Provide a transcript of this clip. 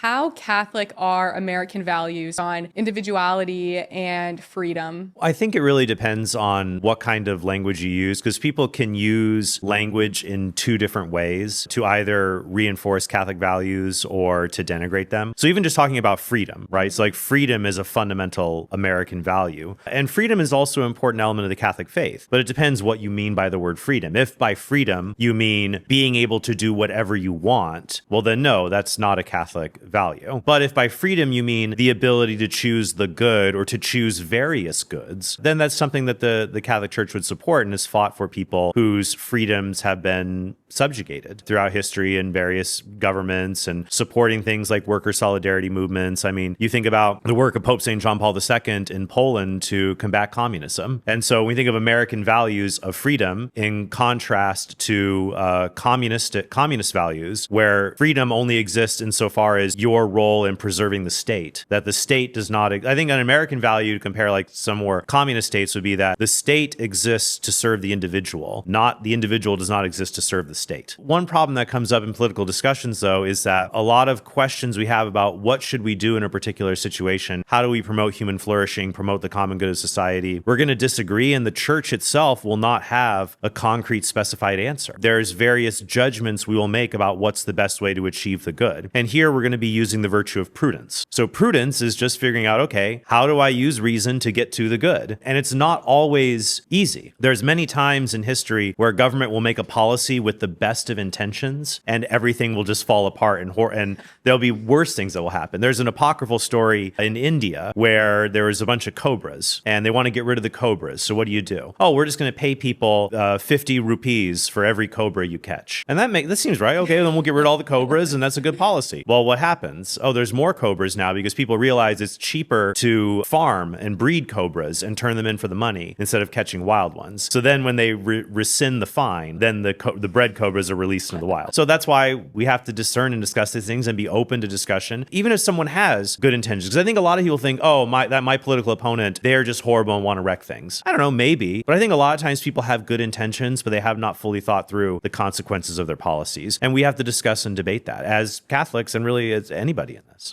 How Catholic are American values on individuality and freedom? I think it really depends on what kind of language you use, because people can use language in two different ways to either reinforce Catholic values or to denigrate them. So even just talking about freedom, right? So like freedom is a fundamental American value. And freedom is also an important element of the Catholic faith, but it depends what you mean by the word freedom. If by freedom you mean being able to do whatever you want, well then no, that's not a Catholic value. But if by freedom you mean the ability to choose the good or to choose various goods, then that's something that the Catholic Church would support and has fought for people whose freedoms have been subjugated throughout history in various governments and supporting things like worker solidarity movements. I mean, you think about the work of Pope St. John Paul II in Poland to combat communism. And so when we think of American values of freedom in contrast to communist values, where freedom only exists insofar as your role in preserving the state, that the state does not, I think an American value to compare like some more communist states would be that the state exists to serve the individual, not the individual does not exist to serve the state. One problem that comes up in political discussions, though, is that a lot of questions we have about what should we do in a particular situation, how do we promote human flourishing, promote the common good of society, we're going to disagree, and the church itself will not have a concrete specified answer. There's various judgments we will make about what's the best way to achieve the good. And here we're going to be using the virtue of prudence. So prudence is just figuring out, okay, how do I use reason to get to the good? And it's not always easy. There's many times in history where government will make a policy with the best of intentions and everything will just fall apart and there'll be worse things that will happen. There's an apocryphal story in India where there was a bunch of cobras and they want to get rid of the cobras. So what do? Oh, we're just going to pay people 50 rupees for every cobra you catch. And that seems right. Okay, then we'll get rid of all the cobras and that's a good policy. Well, what happens? Oh, there's more cobras now because people realize it's cheaper to farm and breed cobras and turn them in for the money instead of catching wild ones. So then when they rescind the fine, then the bred cobras are released into the wild. So that's why we have to discern and discuss these things and be open to discussion, even if someone has good intentions. Because I think a lot of people think, oh, my political opponent, they're just horrible and want to wreck things. I don't know, maybe. But I think a lot of times people have good intentions, but they have not fully thought through the consequences of their policies. And we have to discuss and debate that as Catholics and really as anybody in this.